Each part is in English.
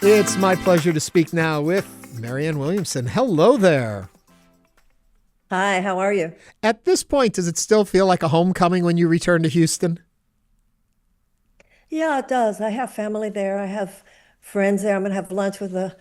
It's my pleasure to speak now with Marianne Williamson. Hello there. Hi, how are you? At this point, does it still feel like a homecoming when you return to Houston? Yeah, it does. I have family there. I have friends there. I'm gonna have lunch with a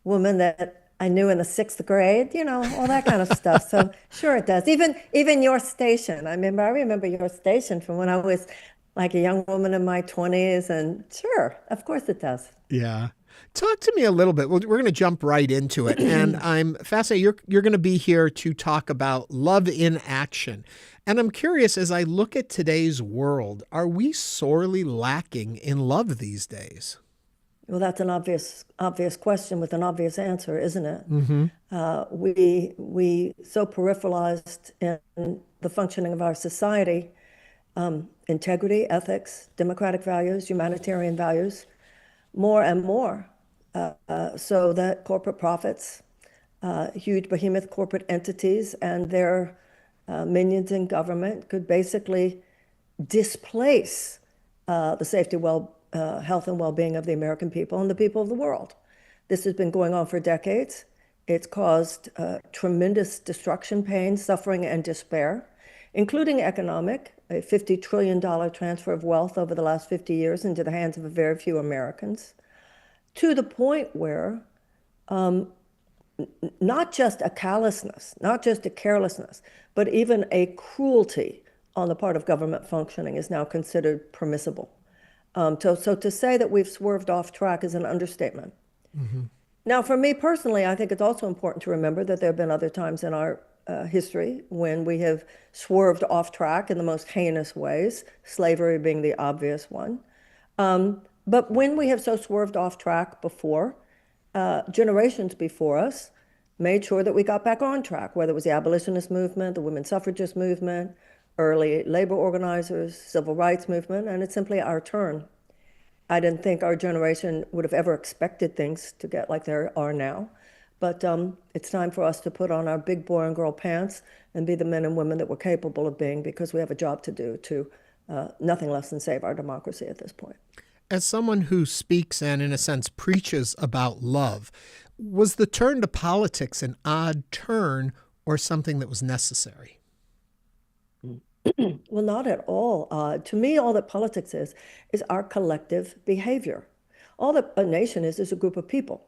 woman that I knew in the sixth grade, all that kind of stuff. So sure it does. Even your station. I remember your station from when I was like a young woman in my 20s, and sure, of course it does. Yeah. Talk to me a little bit. We're going to jump right into it. And I'm fascinated. You're going to be here to talk about love in action. And I'm curious, as I look at today's world, are we sorely lacking in love these days? Well, that's an obvious question with an obvious answer, isn't it? Mm-hmm. We so peripheralized in the functioning of our society, integrity, ethics, democratic values, humanitarian values, more and more, so that corporate profits, huge behemoth corporate entities, and their minions in government could basically displace the safety, health, and well-being of the American people and the people of the world. This has been going on for decades. It's caused tremendous destruction, pain, suffering, and despair, including economic, a $50 trillion transfer of wealth over the last 50 years into the hands of a very few Americans, to the point where not just a callousness, not just a carelessness, but even a cruelty on the part of government functioning is now considered permissible. So to say that we've swerved off track is an understatement. Mm-hmm. Now, for me personally, I think it's also important to remember that there have been other times in our history when we have swerved off track in the most heinous ways, slavery being the obvious one. But when we have so swerved off track before, generations before us made sure that we got back on track, whether it was the abolitionist movement, the women's suffragist movement, early labor organizers, civil rights movement, and it's simply our turn. I didn't think our generation would have ever expected things to get like they are now. But it's time for us to put on our big boy and girl pants and be the men and women that we're capable of being, because we have a job to do to nothing less than save our democracy at this point. As someone who speaks and, in a sense, preaches about love, was the turn to politics an odd turn or something that was necessary? Well, not at all. To me, all that politics is our collective behavior. All that a nation is a group of people.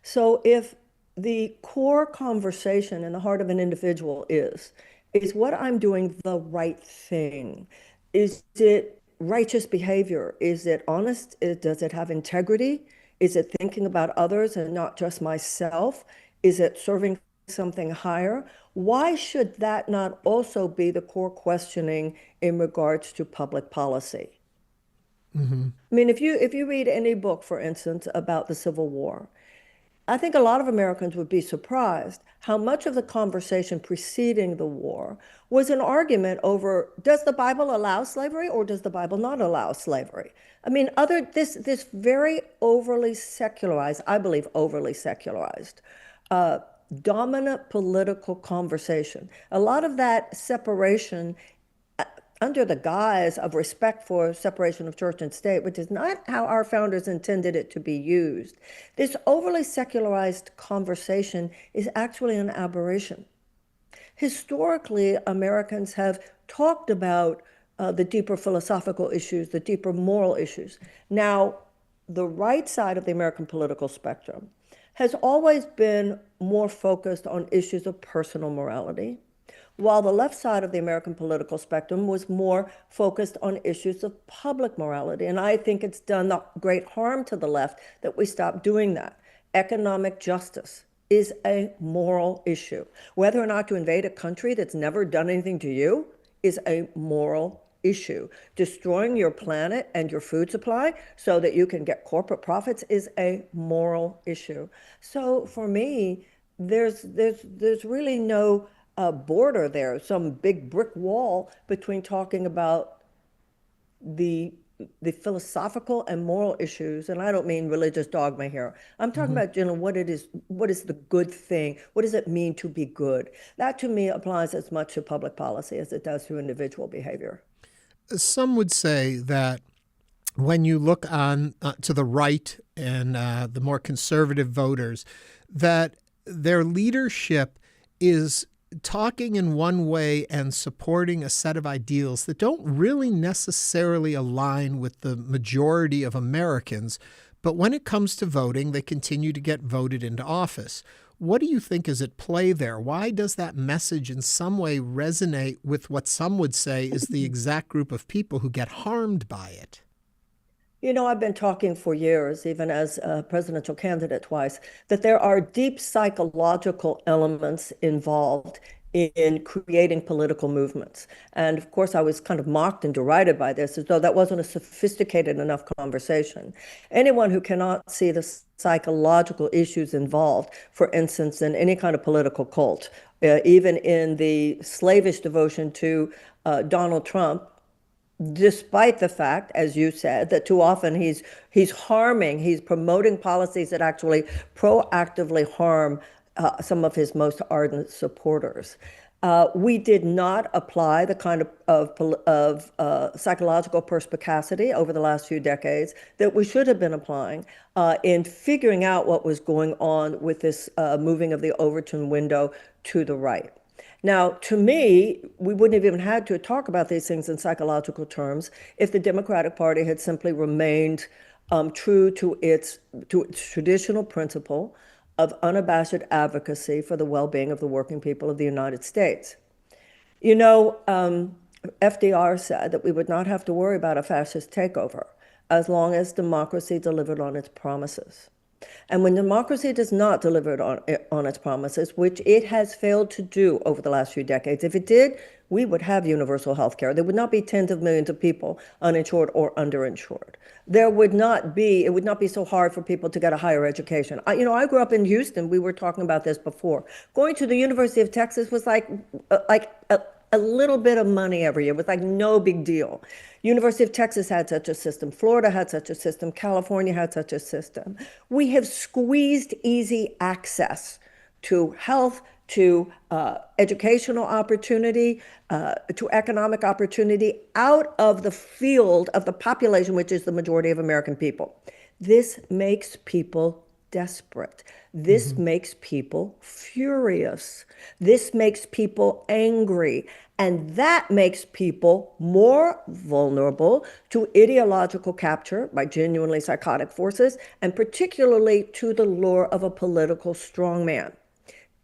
So if the core conversation in the heart of an individual is what I'm doing the right thing? Is it righteous behavior? Is it honest? Does it have integrity? Is it thinking about others and not just myself? Is it serving something higher? Why should that not also be the core questioning in regards to public policy? Mm-hmm. I mean, if you read any book, for instance, about the Civil War, I think a lot of Americans would be surprised how much of the conversation preceding the war was an argument over, does the Bible allow slavery or does the Bible not allow slavery? I mean, this very overly secularized, I believe overly secularized, uh, dominant political conversation. A lot of that separation under the guise of respect for separation of church and state, which is not how our founders intended it to be used. This overly secularized conversation is actually an aberration. Historically, Americans have talked about the deeper philosophical issues, the deeper moral issues. Now, the right side of the American political spectrum has always been more focused on issues of personal morality, while the left side of the American political spectrum was more focused on issues of public morality. And I think it's done great harm to the left that we stop doing that. Economic justice is a moral issue. Whether or not to invade a country that's never done anything to you is a moral issue. Destroying your planet and your food supply so that you can get corporate profits is a moral issue. So for me, there's really no border there, some big brick wall between talking about the the philosophical and moral issues, and I don't mean religious dogma here. I'm talking Mm-hmm. about, what is the good thing? What does it mean to be good? That to me applies as much to public policy as it does to individual behavior. Some would say that when you look on to the right and the more conservative voters, that their leadership is talking in one way and supporting a set of ideals that don't really necessarily align with the majority of Americans. But when it comes to voting, they continue to get voted into office. What do you think is at play there? Why does that message in some way resonate with what some would say is the exact group of people who get harmed by it? You know, I've been talking for years, even as a presidential candidate twice, that there are deep psychological elements involved in creating political movements. And of course, I was kind of mocked and derided by this, as though that wasn't a sophisticated enough conversation. Anyone who cannot see the psychological issues involved, for instance, in any kind of political cult, even in the slavish devotion to Donald Trump, despite the fact, as you said, that too often he's promoting policies that actually proactively harm some of his most ardent supporters. We did not apply the kind of psychological perspicacity over the last few decades that we should have been applying in figuring out what was going on with this moving of the Overton window to the right. Now, to me, we wouldn't have even had to talk about these things in psychological terms if the Democratic Party had simply remained true to its traditional principle of unabashed advocacy for the well-being of the working people of the United States. You know, FDR said that we would not have to worry about a fascist takeover as long as democracy delivered on its promises. And when democracy does not deliver on its promises, which it has failed to do over the last few decades, if it did, we would have universal health care. There would not be tens of millions of people uninsured or underinsured. It would not be so hard for people to get a higher education. I grew up in Houston. We were talking about this before. Going to the University of Texas was like a little bit of money every year. It was like no big deal. University of Texas had such a system. Florida had such a system. California had such a system. We have squeezed easy access to health, to educational opportunity, to economic opportunity out of the field of the population, which is the majority of American people. This makes people desperate. This makes people furious. This makes people angry. And that makes people more vulnerable to ideological capture by genuinely psychotic forces, and particularly to the lure of a political strongman.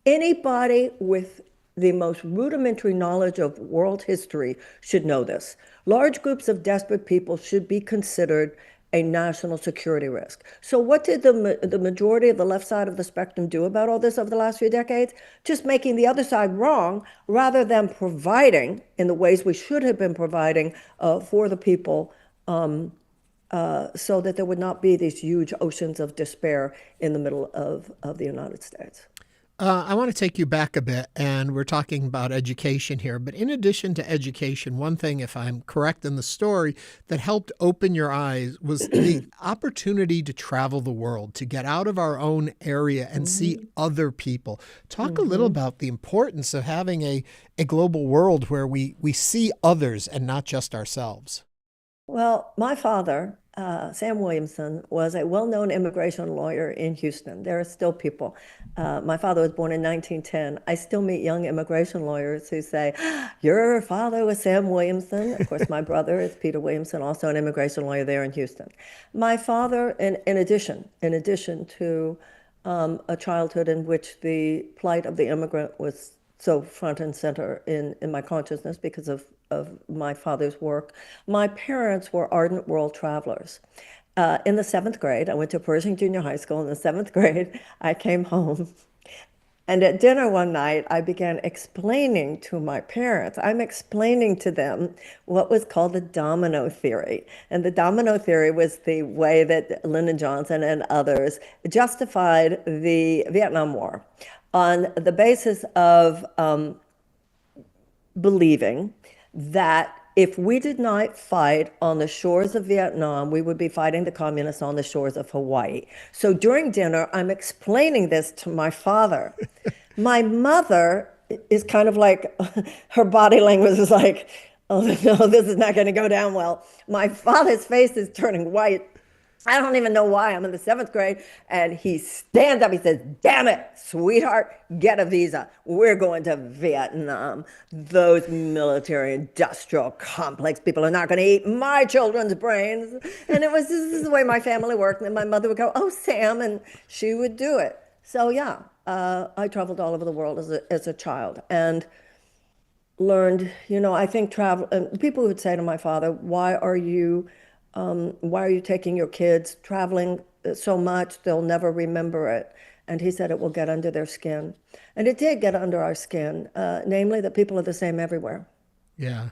Anybody with the most rudimentary knowledge of world history should know this. Large groups of desperate people should be considered a national security risk. So what did the majority of the left side of the spectrum do about all this over the last few decades? Just making the other side wrong rather than providing in the ways we should have been providing for the people, so that there would not be these huge oceans of despair in the middle of the United States. I want to take you back a bit, and we're talking about education here. But in addition to education, one thing, if I'm correct in the story, that helped open your eyes was the opportunity to travel the world, to get out of our own area and see other people. Talk a little about the importance of having a global world where we see others and not just ourselves. Well, my father, Sam Williamson, was a well-known immigration lawyer in Houston. There are still people. My father was born in 1910. I still meet young immigration lawyers who say, your father was Sam Williamson. Of course, my brother is Peter Williamson, also an immigration lawyer there in Houston. My father, in addition to a childhood in which the plight of the immigrant was so front and center in my consciousness because of my father's work. My parents were ardent world travelers. In the seventh grade, I went to Pershing Junior High School. In the seventh grade, I came home. And at dinner one night, I began explaining to my parents, I'm explaining to them what was called the domino theory. And the domino theory was the way that Lyndon Johnson and others justified the Vietnam War on the basis of believing that if we did not fight on the shores of Vietnam, we would be fighting the communists on the shores of Hawaii. So during dinner, I'm explaining this to my father. My mother is kind of like, her body language is like, Oh, no, this is not going to go down well. My father's face is turning white. I don't even know why. I'm in the seventh grade. And he stands up. He says, "Damn it, sweetheart, get a visa. We're going to Vietnam. Those military industrial complex people are not going to eat my children's brains." And this is the way my family worked. And my mother would go, "Oh, Sam," and she would do it. So, yeah, I traveled all over the world as a child. And learned, I think travel, people would say to my father, why are you taking your kids traveling so much? They'll never remember it. And he said it will get under their skin. And it did get under our skin, namely that people are the same everywhere. Yeah.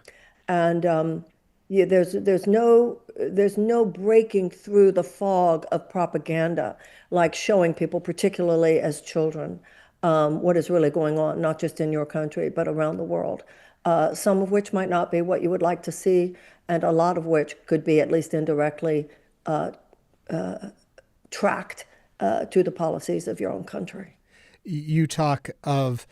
And yeah, there's no breaking through the fog of propaganda, like showing people, particularly as children, what is really going on, not just in your country, but around the world. Some of which might not be what you would like to see, and a lot of which could be at least indirectly tracked to the policies of your own country. You talk of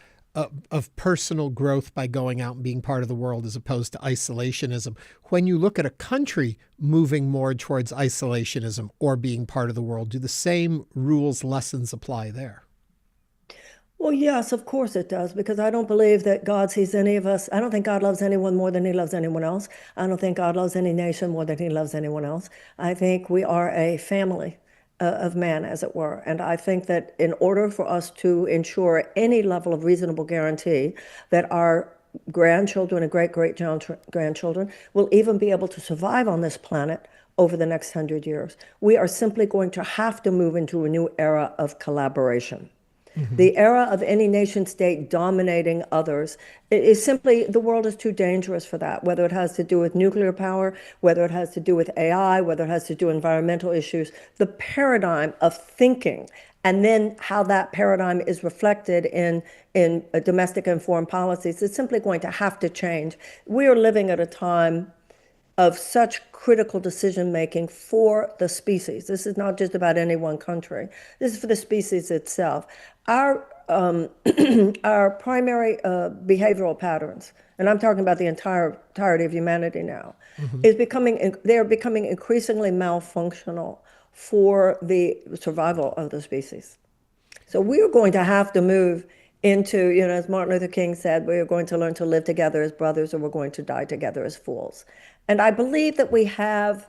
personal growth by going out and being part of the world as opposed to isolationism. When you look at a country moving more towards isolationism or being part of the world, do the same rules, lessons apply there? Well, yes, of course it does, because I don't believe that God sees any of us. I don't think God loves anyone more than he loves anyone else. I don't think God loves any nation more than he loves anyone else. I think we are a family of man, as it were. And I think that in order for us to ensure any level of reasonable guarantee that our grandchildren and great grandchildren will even be able to survive on this planet over the next 100 years, we are simply going to have to move into a new era of collaboration. Hmm. The era of any nation state dominating others is simply, the world is too dangerous for that, whether it has to do with nuclear power, whether it has to do with AI, whether it has to do with environmental issues. The paradigm of thinking and then how that paradigm is reflected in domestic and foreign policies is simply going to have to change. We are living at a time of such critical decision making for the species. This is not just about any one country. This is for the species itself. Our our primary behavioral patterns, and I'm talking about the entirety of humanity now, Hmm. is becoming they are becoming increasingly malfunctional for the survival of the species. So we are going to have to move into, as Martin Luther King said, we are going to learn to live together as brothers, or we're going to die together as fools. And I believe that we have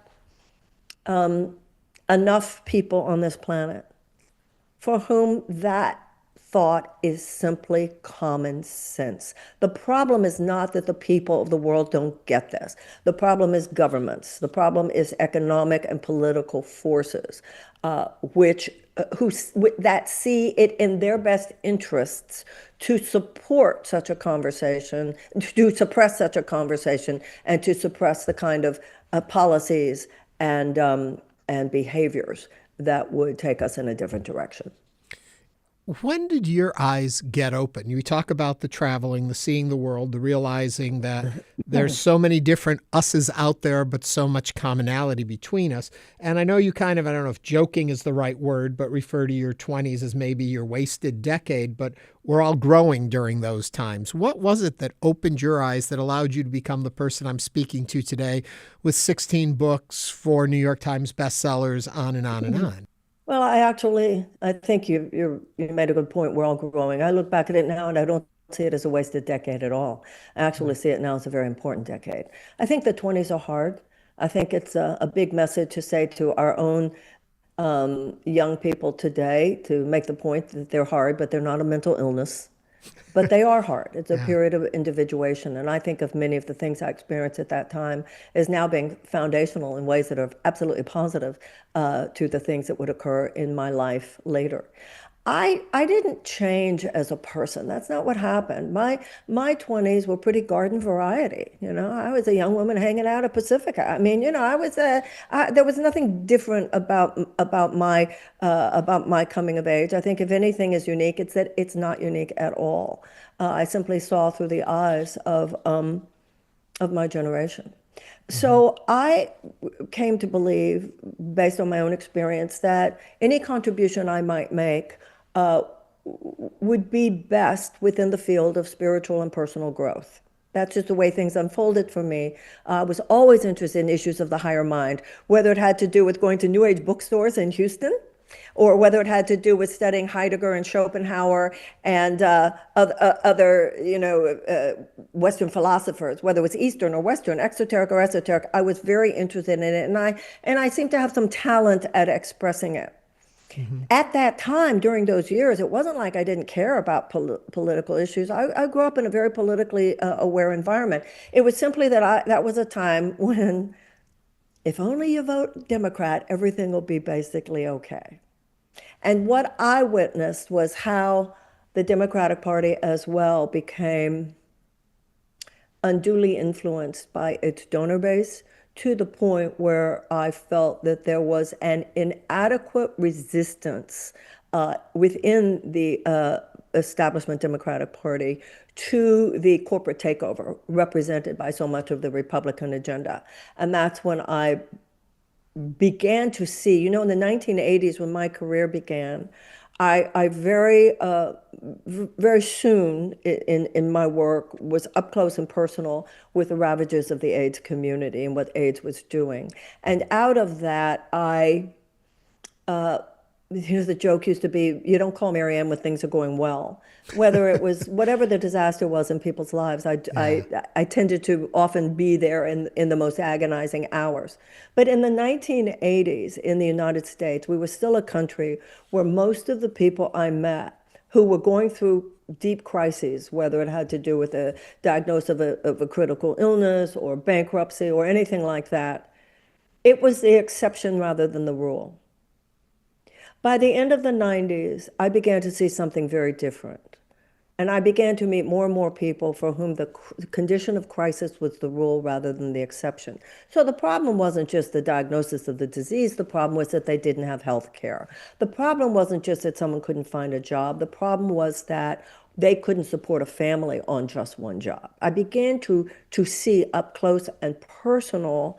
enough people on this planet for whom that thought is simply common sense. The problem is not that the people of the world don't get this. The problem is governments. The problem is economic and political forces, which who that see it in their best interests to support such a conversation, to suppress such a conversation, and to suppress the kind of policies and behaviors that would take us in a different direction. When did your eyes get open? You talk about the traveling, the seeing the world, the realizing that there's so many different us's out there, but so much commonality between us. And I know you kind of, I don't know if joking is the right word, but refer to your 20s as maybe your wasted decade, but we're all growing during those times. What was it that opened your eyes that allowed you to become the person I'm speaking to today with 16 books, 4 New York Times bestsellers, on and on and on? Well, I think you made a good point. We're all growing. I look back at it now and I don't see it as a wasted decade at all. I actually see it now as a very important decade. I think the 20s are hard. I think it's a big message to say to our own young people today, to make the point that they're hard, but they're not a mental illness. But they are hard. It's a Yeah. period of individuation. And I think of many of the things I experienced at that time as now being foundational in ways that are absolutely positive to the things that would occur in my life later. I didn't change as a person. That's not what happened. My 20s were pretty garden variety. I was a young woman hanging out at Pacifica. I mean, there was nothing different about my coming of age. I think if anything is unique, it's that it's not unique at all. I simply saw through the eyes of my generation. Hmm. So I came to believe, based on my own experience, that any contribution I might make uh, would be best within the field of spiritual and personal growth. That's just the way things unfolded for me. I was always interested in issues of the higher mind, whether it had to do with going to New Age bookstores in Houston, or whether it had to do with studying Heidegger and Schopenhauer and other, Western philosophers, whether it was Eastern or Western, exoteric or esoteric. I was very interested in it, and I seem to have some talent at expressing it. Hmm. At that time, during those years, it wasn't like I didn't care about political issues. I grew up in a very politically aware environment. It was simply that was a time when, if only you vote Democrat, everything will be basically okay. And what I witnessed was how the Democratic Party as well became unduly influenced by its donor base, to the point where I felt that there was an inadequate resistance within the establishment Democratic Party to the corporate takeover represented by so much of the Republican agenda. And that's when I began to see, in the 1980s, when my career began, I very soon in my work was up close and personal with the ravages of the AIDS community and what AIDS was doing. And out of that, uh, the joke used to be, you don't call Marianne when things are going well. Whether it was whatever the disaster was in people's lives, Yeah. I tended to often be there in the most agonizing hours. But in the 1980s in the United States, we were still a country where most of the people I met who were going through deep crises, whether it had to do with a diagnosis of a critical illness or bankruptcy or anything like that, it was the exception rather than the rule. By the end of the 90s, I began to see something very different. And I began to meet more and more people for whom the condition of crisis was the rule rather than the exception. So the problem wasn't just the diagnosis of the disease. The problem was that they didn't have health care. The problem wasn't just that someone couldn't find a job. The problem was that they couldn't support a family on just one job. I began to see up close and personal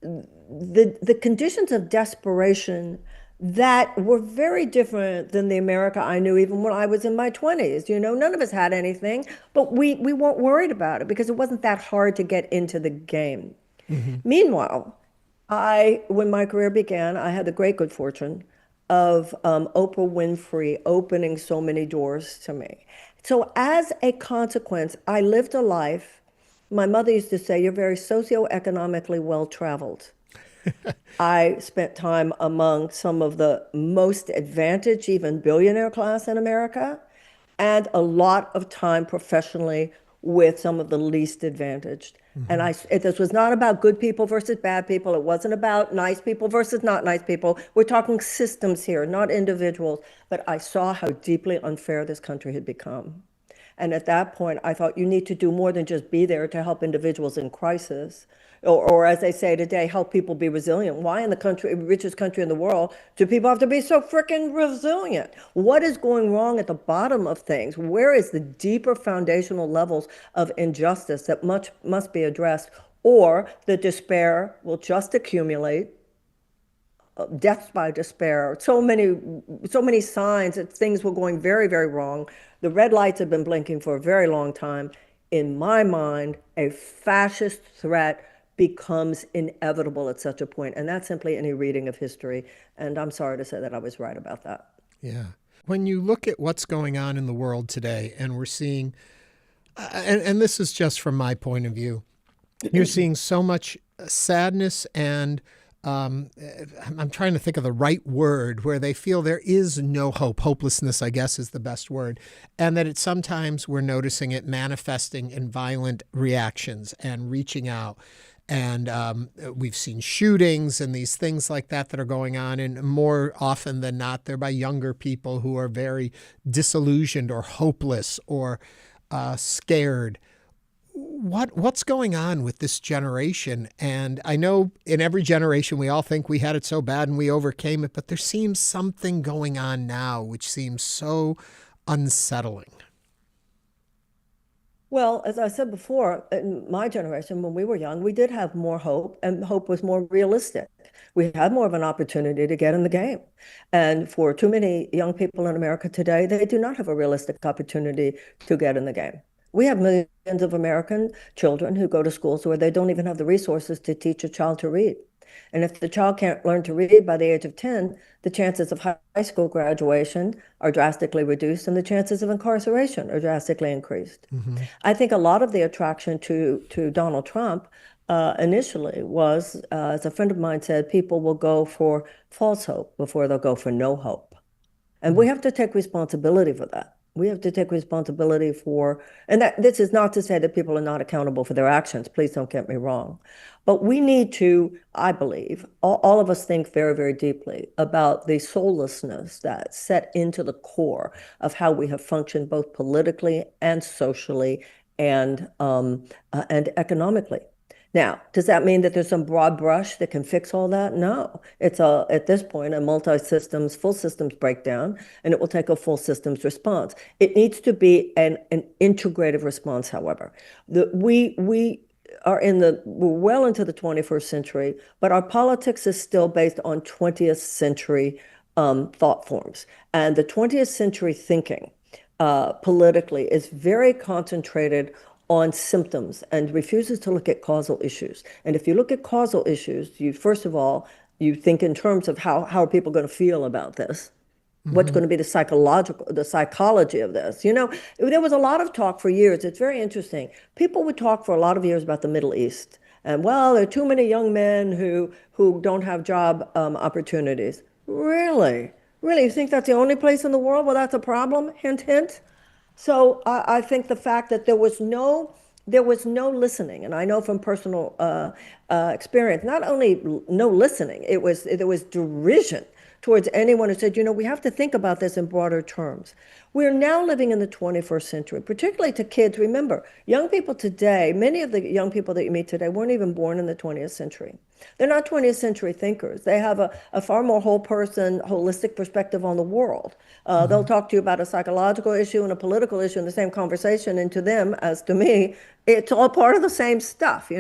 the conditions of desperation that were very different than the America I knew even when I was in my 20s. None of us had anything, but we weren't worried about it because it wasn't that hard to get into the game. Hmm. Meanwhile, when my career began, I had the great good fortune of Oprah Winfrey opening so many doors to me. So as a consequence, I lived a life. My mother used to say, "You're very socioeconomically well-traveled." I spent time among some of the most advantaged, even billionaire class in America, and a lot of time professionally with some of the least advantaged. And Hmm. this was not about good people versus bad people. It wasn't about nice people versus not nice people. We're talking systems here, not individuals. But I saw how deeply unfair this country had become. And at that point, I thought you need to do more than just be there to help individuals in crisis, or as they say today, help people be resilient. Why in the country, richest country in the world, do people have to be so freaking resilient? What is going wrong at the bottom of things? Where is the deeper foundational levels of injustice that must be addressed? Or the despair will just accumulate, deaths by despair, so many signs that things were going very, very wrong. The red lights have been blinking for a very long time. In my mind, a fascist threat becomes inevitable at such a point, and that's simply any reading of history. And I'm sorry to say that I was right about that. Yeah. When you look at what's going on in the world today, and we're seeing, and this is just from my point of view, you're seeing so much sadness and I'm trying to think of the right word where they feel there is no hope. Hopelessness, I guess, is the best word. And that sometimes we're noticing it manifesting in violent reactions and reaching out. And we've seen shootings and these things like that are going on. And more often than not, they're by younger people who are very disillusioned or hopeless or scared. What's going on with this generation? And I know in every generation we all think we had it so bad and we overcame it, but there seems something going on now which seems so unsettling. Well, as I said before, in my generation, when we were young, we did have more hope, and hope was more realistic. We had more of an opportunity to get in the game. And for too many young people in America today, they do not have a realistic opportunity to get in the game. We have millions of American children who go to schools where they don't even have the resources to teach a child to read. And if the child can't learn to read by the age of 10, the chances of high school graduation are drastically reduced and the chances of incarceration are drastically increased. Hmm. I think a lot of the attraction to Donald Trump initially was, as a friend of mine said, people will go for false hope before they'll go for no hope. And we have to take responsibility for that. We have to take responsibility for, and that this is not to say that people are not accountable for their actions. Please don't get me wrong. But we need to, I believe, all of us think very, very deeply about the soullessness that's set into the core of how we have functioned both politically and socially and economically. Now, does that mean that there's some broad brush that can fix all that? No. It's at this point a multi-systems, full systems breakdown, and it will take a full systems response. It needs to be an integrative response, however. We are we're well into the 21st century, but our politics is still based on 20th century thought forms. And the 20th century thinking politically is very concentrated on symptoms and refuses to look at causal issues. And if you look at causal issues, you first of all, you think in terms of how are people going to feel about this? What's Hmm. going to be the psychology of this? There was a lot of talk for years. It's very interesting. People would talk for a lot of years about the Middle East. And well, there are too many young men who don't have job opportunities. Really? Really? You think that's the only place in the world where that's a problem? Hint, hint. So I think the fact that there was no listening, and I know from personal experience, not only no listening, there was derision towards anyone who said, we have to think about this in broader terms. We're now living in the 21st century, particularly to kids. Remember, young people today, many of the young people that you meet today weren't even born in the 20th century. They're not 20th century thinkers. They have a far more whole person, holistic perspective on the world. They'll Hmm. talk to you about a psychological issue and a political issue in the same conversation. And to them, as to me, it's all part of the same stuff.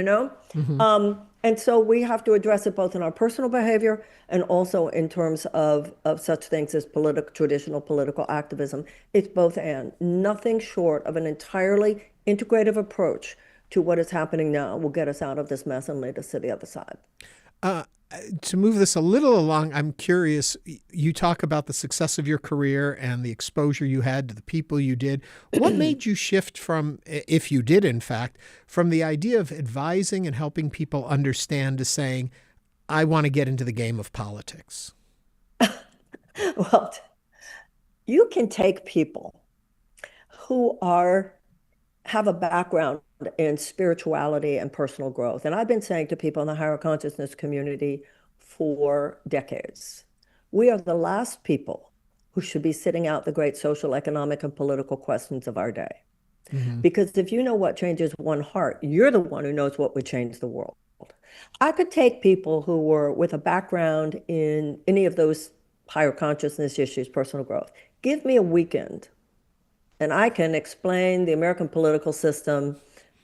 Hmm. And so we have to address it both in our personal behavior and also in terms of such things as traditional political activism. It's both and. Nothing short of an entirely integrative approach to what is happening now will get us out of this mess and lead us to the other side. Uh, to move this a little along, I'm curious. You talk about the success of your career and the exposure you had to the people you did. What made you shift from, if you did, in fact, from the idea of advising and helping people understand to saying, I want to get into the game of politics? Well, you can take people who have a background in spirituality and personal growth. And I've been saying to people in the higher consciousness community for decades, we are the last people who should be sitting out the great social, economic, and political questions of our day. Hmm. Because if you know what changes one heart, you're the one who knows what would change the world. I could take people who were with a background in any of those higher consciousness issues, personal growth. Give me a weekend and I can explain the American political system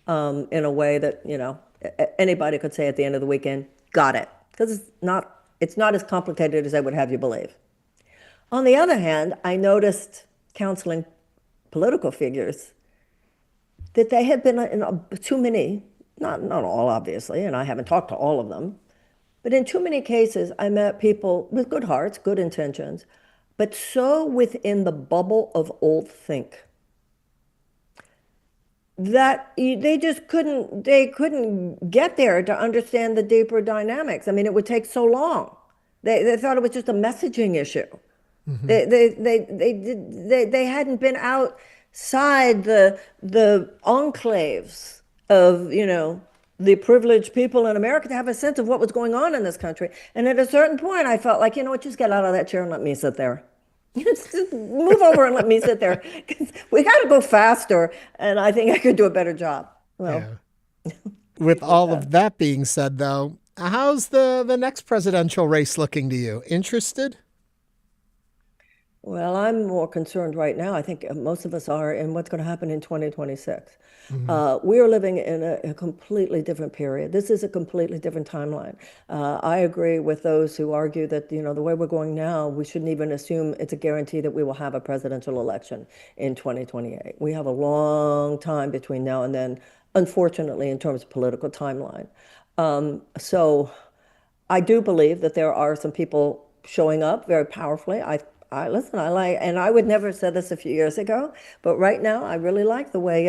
in a way that, anybody could say at the end of the weekend, got it. Because it's not as complicated as I would have you believe. On the other hand, I noticed counseling political figures that they had been in too many, not all obviously, and I haven't talked to all of them, but in too many cases, I met people with good hearts, good intentions, but so within the bubble of old think that they couldn't get there to understand the deeper dynamics. I mean, it would take so long. They thought it was just a messaging issue. Hmm. They hadn't been outside the enclaves of, the privileged people in America to have a sense of what was going on in this country. And at a certain point, I felt like, just get out of that chair and let me sit there. Just move over and let me sit there. 'Cause we got to go faster, and I think I could do a better job. Well, Yeah. With with all that. of that being said, though, how's the next presidential race looking to you? Interested? Well, I'm more concerned right now. I think most of us are in what's going to happen in 2026. Hmm. We are living in a completely different period. This is a completely different timeline. I agree with those who argue that, the way we're going now, we shouldn't even assume it's a guarantee that we will have a presidential election in 2028. We have a long time between now and then, unfortunately, in terms of political timeline. So I do believe that there are some people showing up very powerfully. I listen. I like, and I would never have said this a few years ago, but right now I really like the way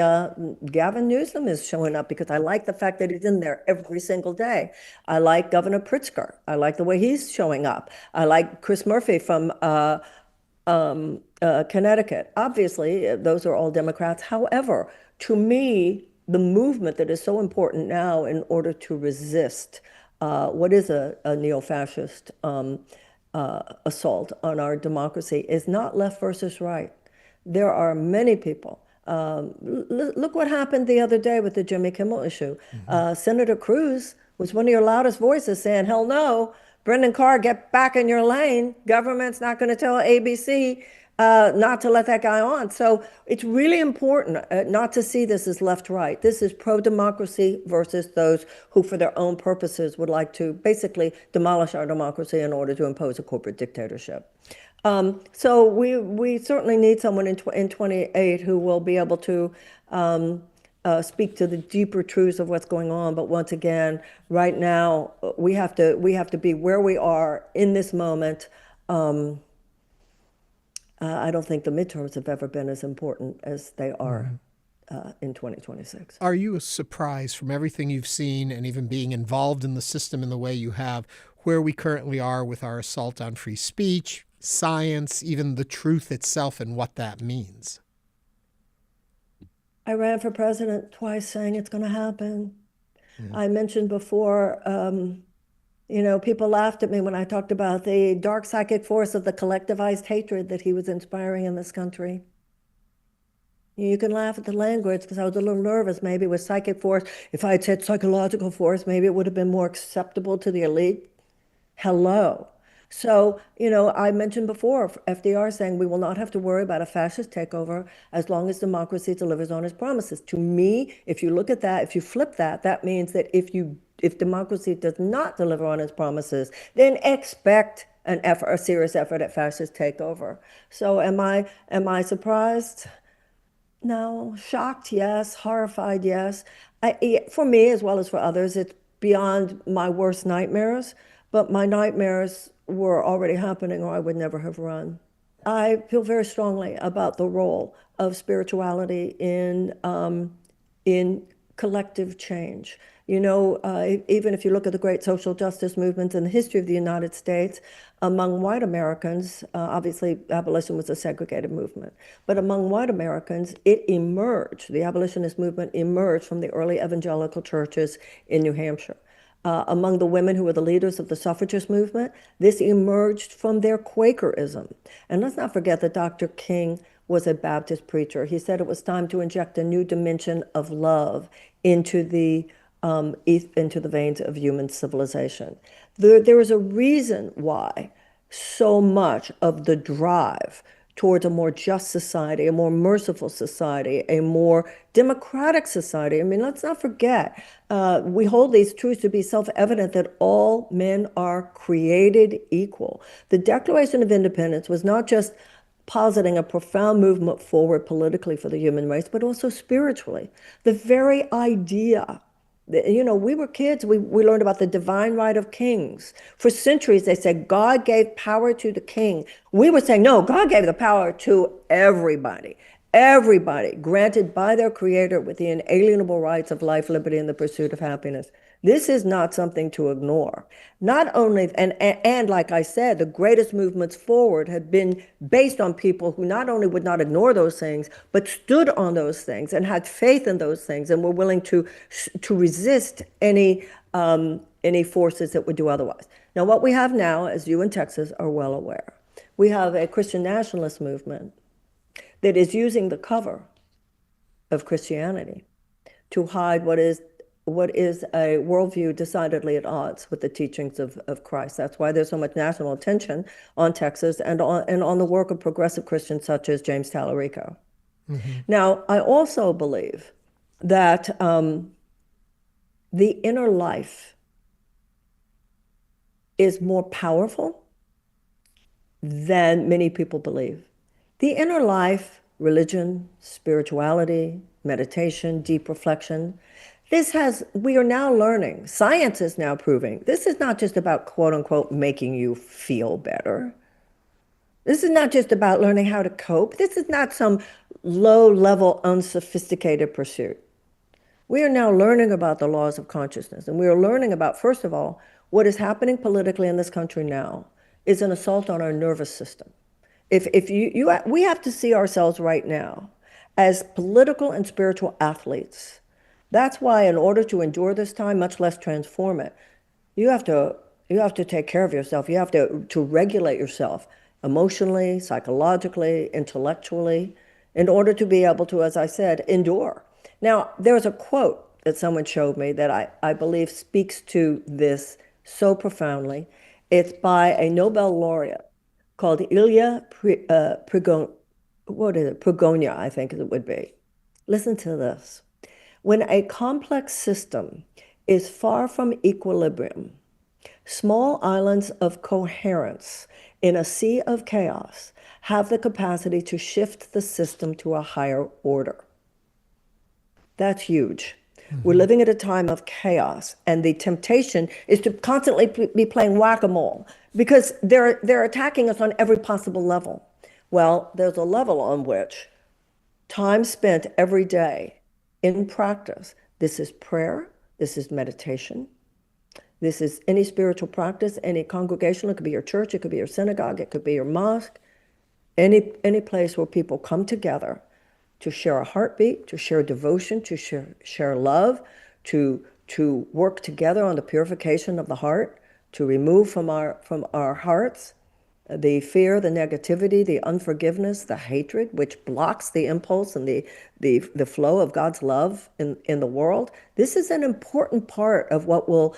Gavin Newsom is showing up because I like the fact that he's in there every single day. I like Governor Pritzker. I like the way he's showing up. I like Chris Murphy from Connecticut. Obviously, those are all Democrats. However, to me, the movement that is so important now in order to resist what is a neo-fascist assault on our democracy is not left versus right. There are many people. Look what happened the other day with the Jimmy Kimmel issue. Hmm. Senator Cruz was one of your loudest voices saying, hell no, Brendan Carr, get back in your lane. Government's not going to tell ABC not to let that guy on. So it's really important not to see this as left-right. This is pro-democracy versus those who, for their own purposes, would like to basically demolish our democracy in order to impose a corporate dictatorship. So we certainly need someone in 28 who will be able to speak to the deeper truths of what's going on. But once again, right now, we have to be where we are in this moment. I don't think the midterms have ever been as important as they are Hmm. in 2026. Are you surprised from everything you've seen and even being involved in the system in the way you have, where we currently are with our assault on free speech, science, even the truth itself and what that means? I ran for president twice saying it's going to happen. Yeah. I mentioned before, people laughed at me when I talked about the dark psychic force of the collectivized hatred that he was inspiring in this country. You can laugh at the language because I was a little nervous maybe with psychic force. If I had said psychological force, maybe it would have been more acceptable to the elite. Hello. So, I mentioned before FDR saying we will not have to worry about a fascist takeover as long as democracy delivers on its promises. To me, if you look at that, if you flip that, that means that if democracy does not deliver on its promises, then expect a serious effort at fascist takeover. So am I surprised? No. Shocked, yes. Horrified, yes. For me, as well as for others, it's beyond my worst nightmares, but my nightmares were already happening or I would never have run. I feel very strongly about the role of spirituality in collective change. Even if you look at the great social justice movements in the history of the United States, among white Americans, obviously abolition was a segregated movement, but among white Americans, the abolitionist movement emerged from the early evangelical churches in New Hampshire. Among the women who were the leaders of the suffragist movement, this emerged from their Quakerism. And let's not forget that Dr. King was a Baptist preacher. He said it was time to inject a new dimension of love into the veins of human civilization. There is a reason why so much of the drive towards a more just society, a more merciful society, a more democratic society. I mean, let's not forget, we hold these truths to be self-evident that all men are created equal. The Declaration of Independence was not just positing a profound movement forward politically for the human race, but also spiritually. The very idea we were kids, we learned about the divine right of kings. For centuries, they said God gave power to the king. We were saying, no, God gave the power to everybody, granted by their creator with the inalienable rights of life, liberty, and the pursuit of happiness. This is not something to ignore. Not only, and like I said, the greatest movements forward have been based on people who not only would not ignore those things, but stood on those things and had faith in those things and were willing to resist any forces that would do otherwise. Now, what we have now, as you in Texas are well aware, we have a Christian nationalist movement that is using the cover of Christianity to hide what is a worldview decidedly at odds with the teachings of Christ. That's why there's so much national attention on Texas and on the work of progressive Christians such as James Tallarico. Now, I also believe that the inner life is more powerful than many people believe. The inner life, religion, spirituality, meditation, deep reflection, we are now learning, science is now proving, this is not just about quote unquote making you feel better. This is not just about learning how to cope. This is not some low-level, unsophisticated pursuit. We are now learning about the laws of consciousness, and we are learning about, first of all, what is happening politically in this country now is an assault on our nervous system. We have to see ourselves right now as political and spiritual athletes. That's why in order to endure this time, much less transform it, you have to take care of yourself. You have to regulate yourself emotionally, psychologically, intellectually, in order to be able to, as I said, endure. Now, there's a quote that someone showed me that I believe speaks to this so profoundly. It's by a Nobel laureate called Ilya Prigogine, I think it would be. Listen to this. When a complex system is far from equilibrium, small islands of coherence in a sea of chaos have the capacity to shift the system to a higher order. That's huge. We're living at a time of chaos, and the temptation is to constantly be playing whack-a-mole because they're attacking us on every possible level. Well, there's a level on which time spent every day in practice, this is prayer, this is meditation, this is any spiritual practice, any congregation. It could be your church, it could be your synagogue, it could be your mosque, any place where people come together to share a heartbeat, to share devotion, to share love, to work together on the purification of the heart, to remove from our hearts the fear, the negativity, the unforgiveness, the hatred, which blocks the impulse and the flow of God's love in the world. This is an important part of what will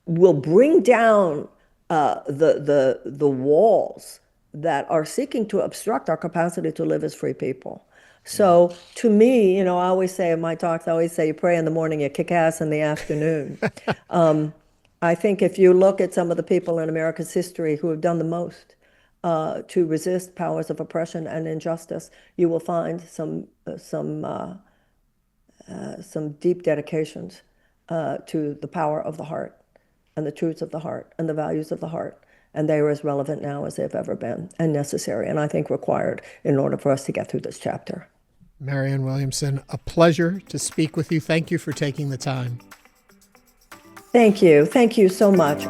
bring down the walls that are seeking to obstruct our capacity to live as free people. So to me, I always say in my talks, you pray in the morning, you kick ass in the afternoon. I think if you look at some of the people in America's history who have done the most to resist powers of oppression and injustice, you will find some deep dedications to the power of the heart and the truths of the heart and the values of the heart. And they are as relevant now as they've ever been, and necessary, and I think required in order for us to get through this chapter. Marianne Williamson, a pleasure to speak with you. Thank you for taking the time. Thank you. Thank you so much.